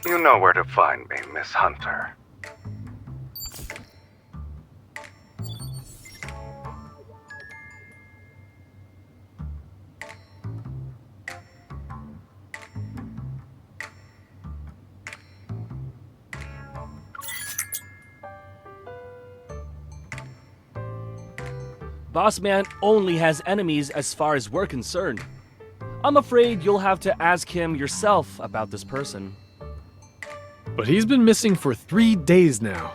You know where to find me, Miss Hunter. Bossman only has enemies as far as we're concerned. I'm afraid you'll have to ask him yourself about this person. But he's been missing for 3 days now.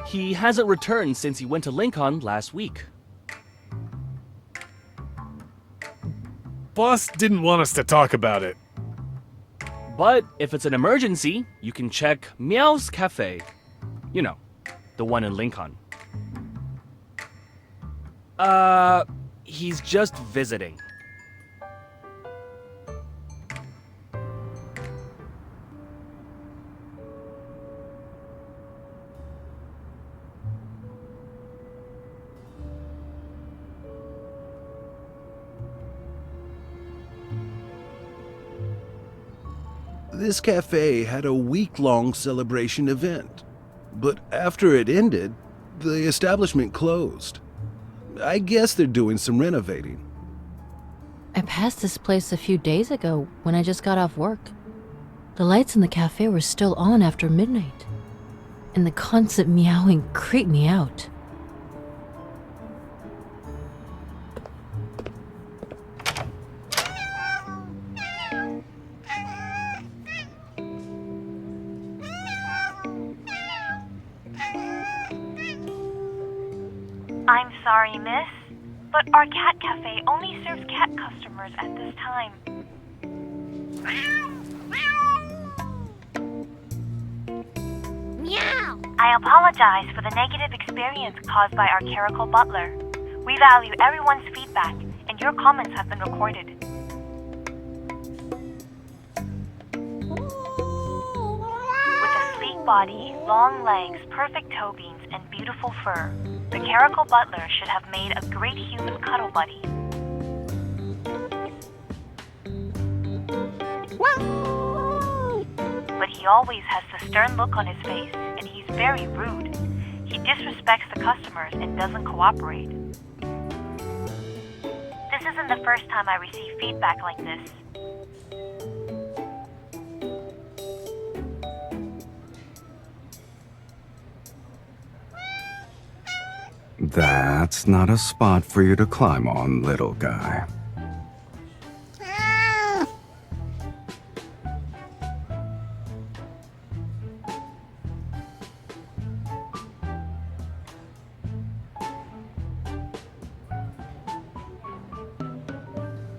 He hasn't returned since he went to Lincoln last week. Boss didn't want us to talk about it. But if it's an emergency, you can check Meow's cafe. You know, the one in Lincoln. He's just visiting. This cafe had a week-long celebration event, but after it ended, the establishment closed. I guess they're doing some renovating. I passed this place a few days ago when I just got off work. The lights in the cafe were still on after midnight, and the constant meowing creeped me out. I'm sorry, miss, but our cat cafe only serves cat customers at this time. Meow! I apologize for the negative experience caused by our clerical butler. We value everyone's feedback, and your comments have been recorded. With a sleek body, long legs, perfect toe beams, and beautiful fur, the clerical butler should have made a great human cuddle buddy. But he always has the stern look on his face, and he's very rude. He disrespects the customers and doesn't cooperate. This isn't the first time I receive feedback like this. That's not a spot for you to climb on, little guy.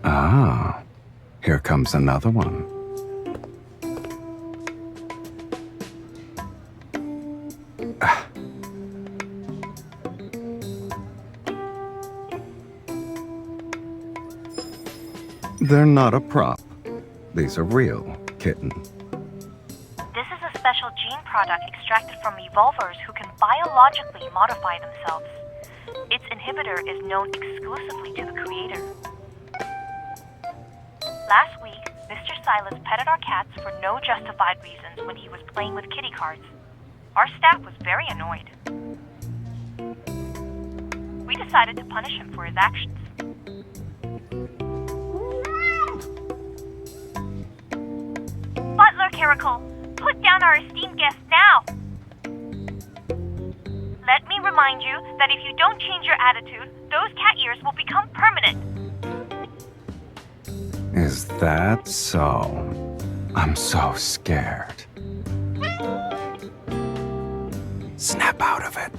Ah, here comes another one. They're not a prop. These are real, kitten. This is a special gene product extracted from evolvers who can biologically modify themselves. Its inhibitor is known exclusively to the creator. Last week, Mr. Sylus petted our cats for no justified reasons when he was playing with kitty cards. Our staff was very annoyed. We decided to punish him for his actions. Butler Caracal, put down our esteemed guest now! Let me remind you that if you don't change your attitude, those cat ears will become permanent. Is that so? I'm so scared. Snap out of it.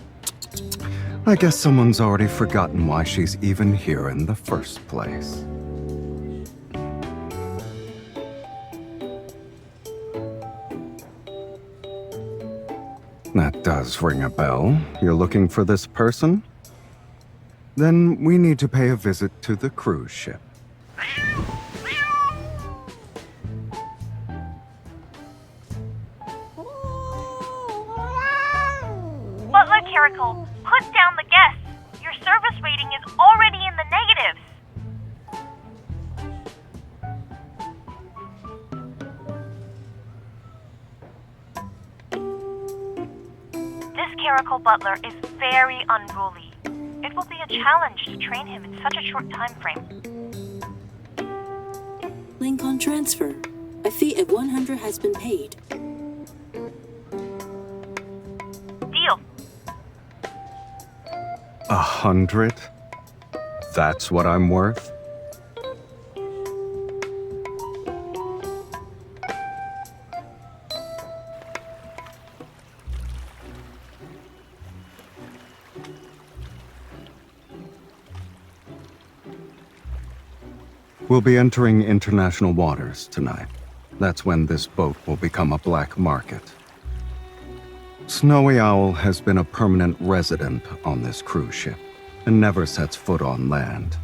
I guess someone's already forgotten why she's even here in the first place. That does ring a bell. You're looking for this person? Then we need to pay a visit to the cruise ship. Butler Caracal, put down the guests. Your service rating is already in the negatives. Caracal butler is very unruly. It will be a challenge to train him in such a short time frame. Link on transfer. A fee of 100 has been paid. Deal. 100? That's what I'm worth? We'll be entering international waters tonight. That's when this boat will become a black market. Snowy Owl has been a permanent resident on this cruise ship and never sets foot on land.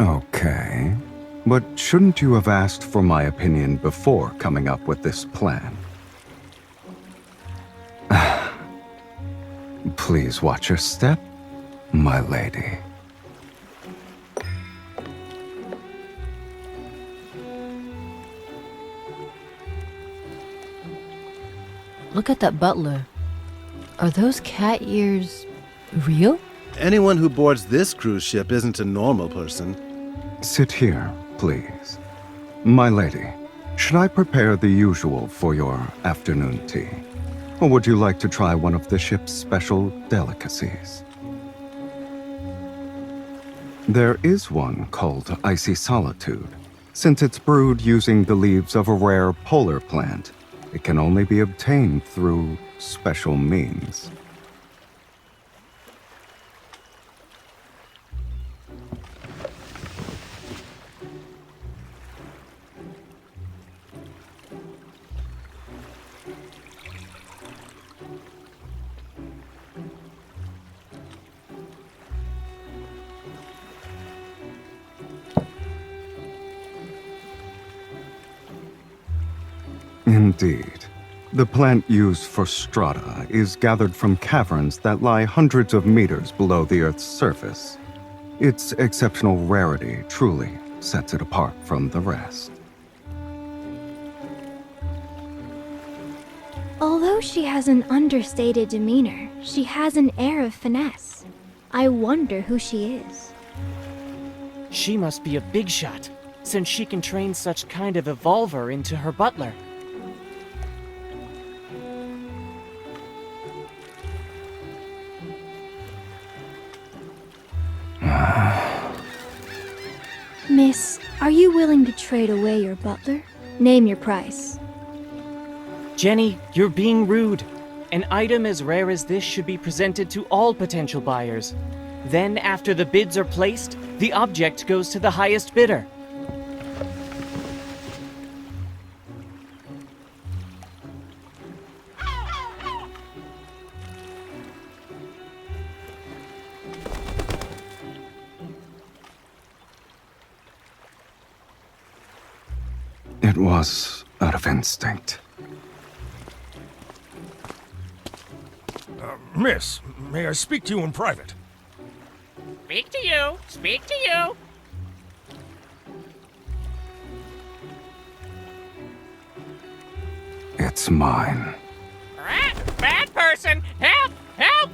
Okay. But shouldn't you have asked for my opinion before coming up with this plan? Please watch your step, my lady. Look at that butler. Are those cat ears real? Anyone who boards this cruise ship isn't a normal person. Sit here, please. My lady, should I prepare the usual for your afternoon tea? Or would you like to try one of the ship's special delicacies? There is one called Icy Solitude. Since it's brewed using the leaves of a rare polar plant, it can only be obtained through special means. Indeed. The plant used for strata is gathered from caverns that lie hundreds of meters below the Earth's surface. Its exceptional rarity truly sets it apart from the rest. Although she has an understated demeanor, she has an air of finesse. I wonder who she is. She must be a big shot, since she can train such kind of evolver into her butler. Miss, are you willing to trade away your butler? Name your price. Jenny, you're being rude. An item as rare as this should be presented to all potential buyers. Then, after the bids are placed, the object goes to the highest bidder. It was out of instinct. Miss, may I speak to you in private? Speak to you! Speak to you! It's mine. Bad person! Help! Help!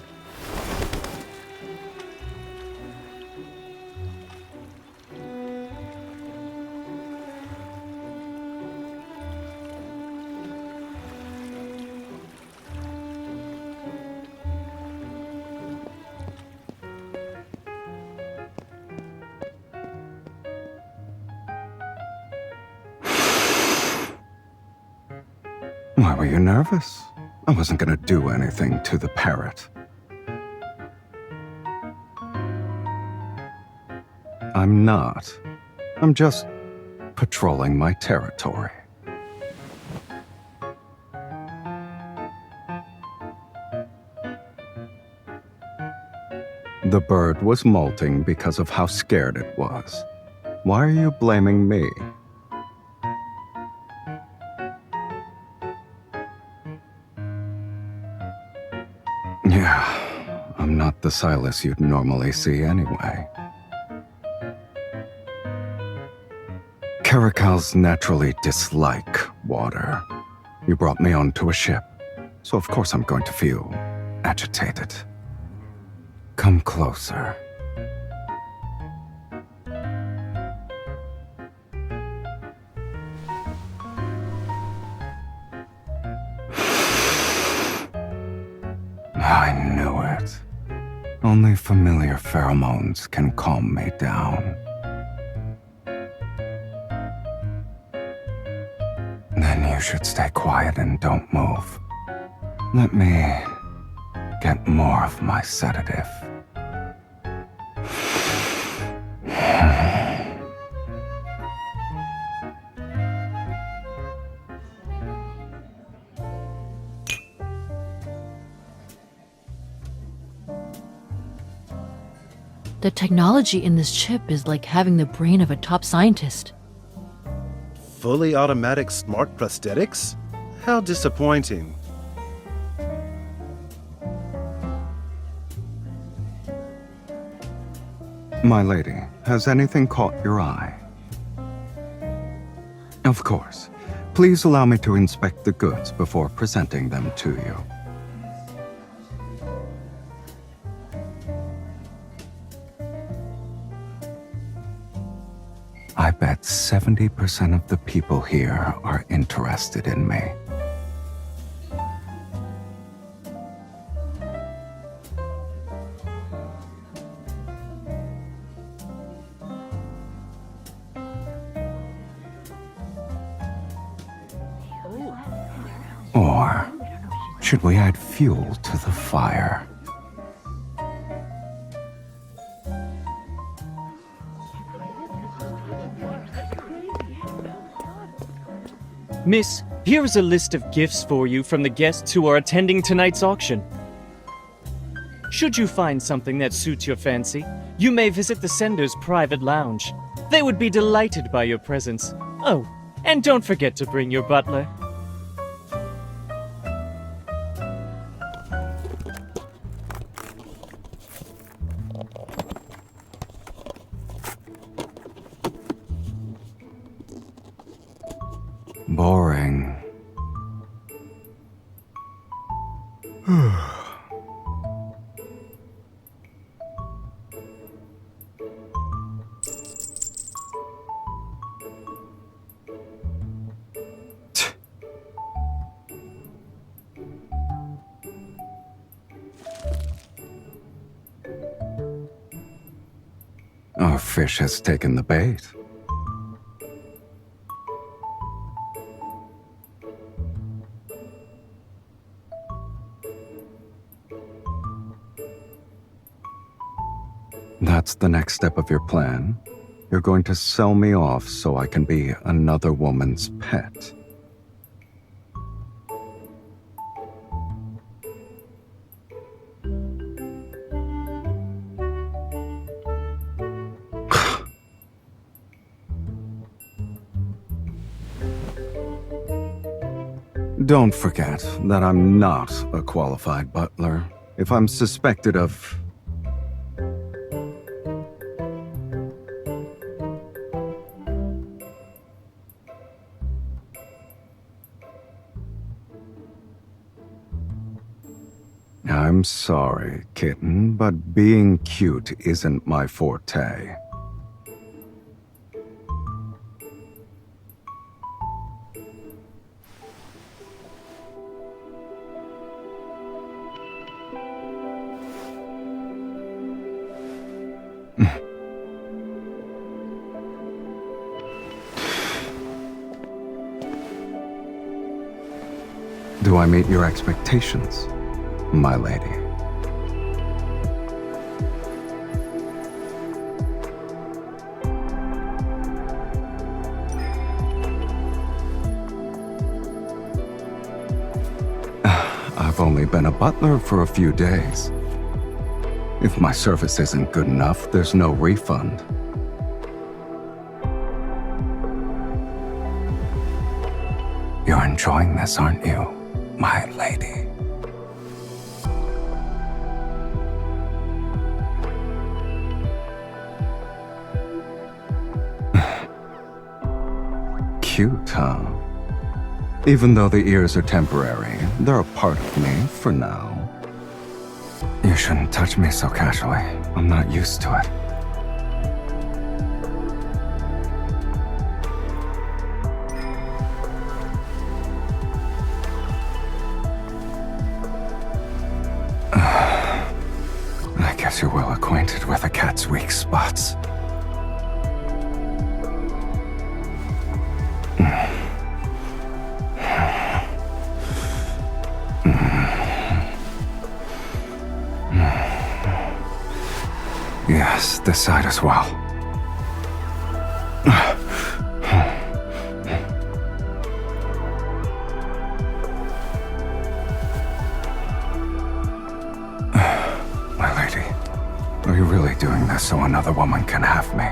Why were you nervous? I wasn't gonna do anything to the parrot. I'm not. I'm just patrolling my territory. The bird was molting because of how scared it was. Why are you blaming me? Yeah, the Sylus you'd normally see anyway. Caracals naturally dislike water. You brought me onto a ship, so of course I'm going to feel agitated. Come closer. I knew it. Only familiar pheromones can calm me down. Then you should stay quiet and don't move. Let me get more of my sedative. The technology in this chip is like having the brain of a top scientist. Fully automatic smart prosthetics? How disappointing. My lady, has anything caught your eye? Of course. Please allow me to inspect the goods before presenting them to you. I bet 70% of the people here are interested in me. Or should we add fuel to the fire? Miss, here is a list of gifts for you from the guests who are attending tonight's auction. Should you find something that suits your fancy, you may visit the sender's private lounge. They would be delighted by your presence. Oh, and don't forget to bring your butler. Boring. Our fish has taken the bait. That's the next step of your plan? You're going to sell me off so I can be another woman's pet. Don't forget that I'm not a qualified butler. If I'm suspected of... I'm sorry, kitten, but being cute isn't my forte. Do I meet your expectations, my lady? I've only been a butler for a few days. If my service isn't good enough, there's no refund. You're enjoying this, aren't you, my lady? cute, huh? Even though the ears are temporary, they're a part of me for now. You shouldn't touch me so casually. I'm not used to it. I guess you're well acquainted with a cat's weak spots. Yes, this side as well. My lady, are you really doing this so another woman can have me?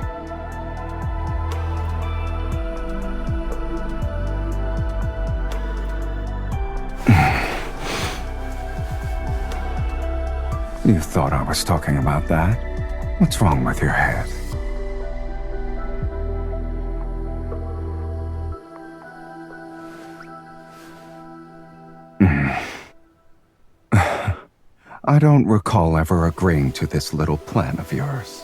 You thought I was talking about that? What's wrong with your head? I don't recall ever agreeing to this little plan of yours.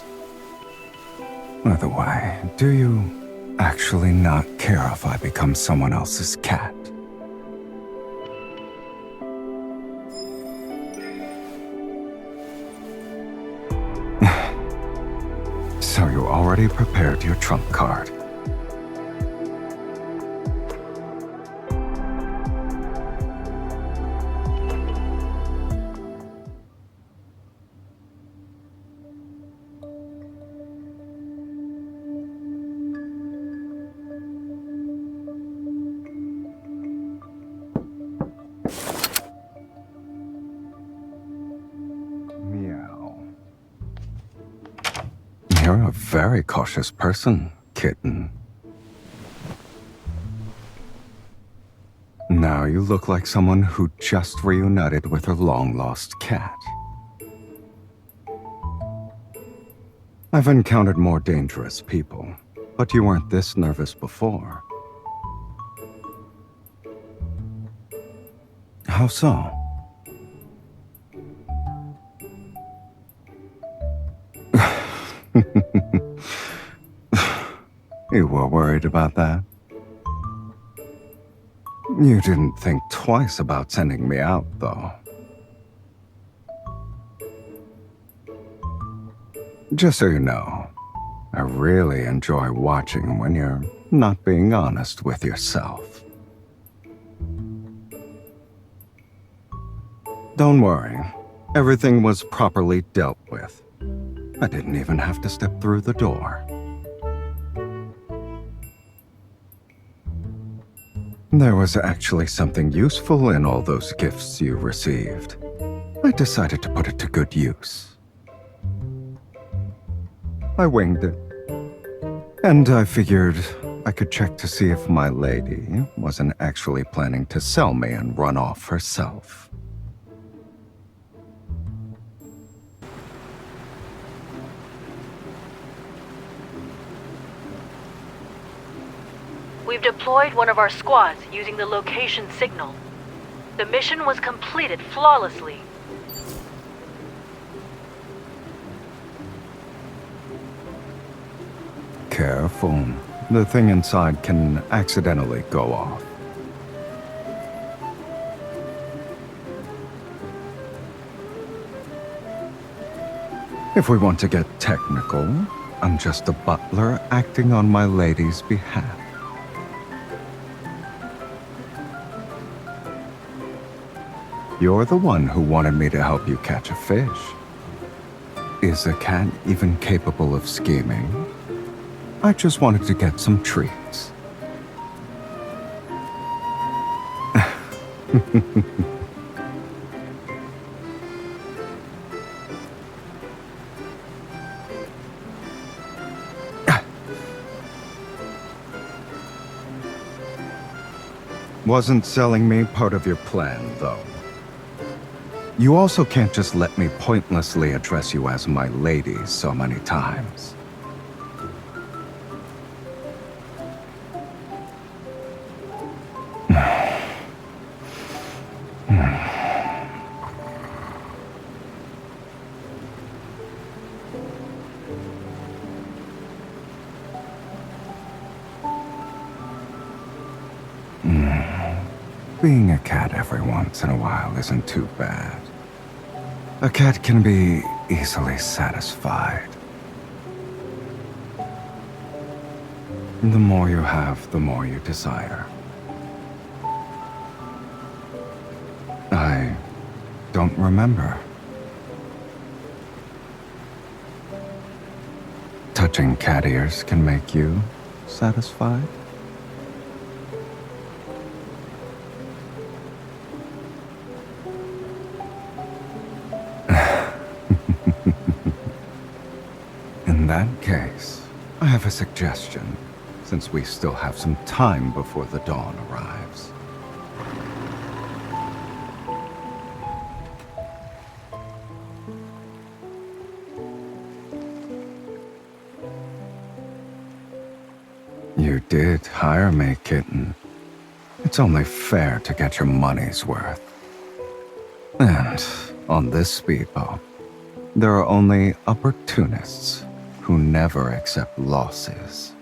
By the way, do you actually not care if I become someone else's cat? So you already prepared your trump card. Meow. You're a very cautious person, kitten. Now you look like someone who just reunited with her long-lost cat. I've encountered more dangerous people, but you weren't this nervous before. How so? You were worried about that? You didn't think twice about sending me out, though. Just so you know, I really enjoy watching when you're not being honest with yourself. Don't worry, everything was properly dealt with. I didn't even have to step through the door. There was actually something useful in all those gifts you received. I decided to put it to good use. I winged it. And I figured I could check to see if my lady wasn't actually planning to sell me and run off herself. We've deployed one of our squads using the location signal. The mission was completed flawlessly. Careful. The thing inside can accidentally go off. If we want to get technical, I'm just a butler acting on my lady's behalf. You're the one who wanted me to help you catch a fish. Is a cat even capable of scheming? I just wanted to get some treats. Wasn't selling me part of your plan, though. You also can't just let me pointlessly address you as my lady so many times. Being a cat every once in a while isn't too bad. A cat can be easily satisfied. The more you have, the more you desire. I don't remember. Touching cat ears can make you satisfied? In that case, I have a suggestion, since we still have some time before the dawn arrives. You did hire me, kitten. It's only fair to get your money's worth. And on this speedboat, there are only opportunists who never accept losses.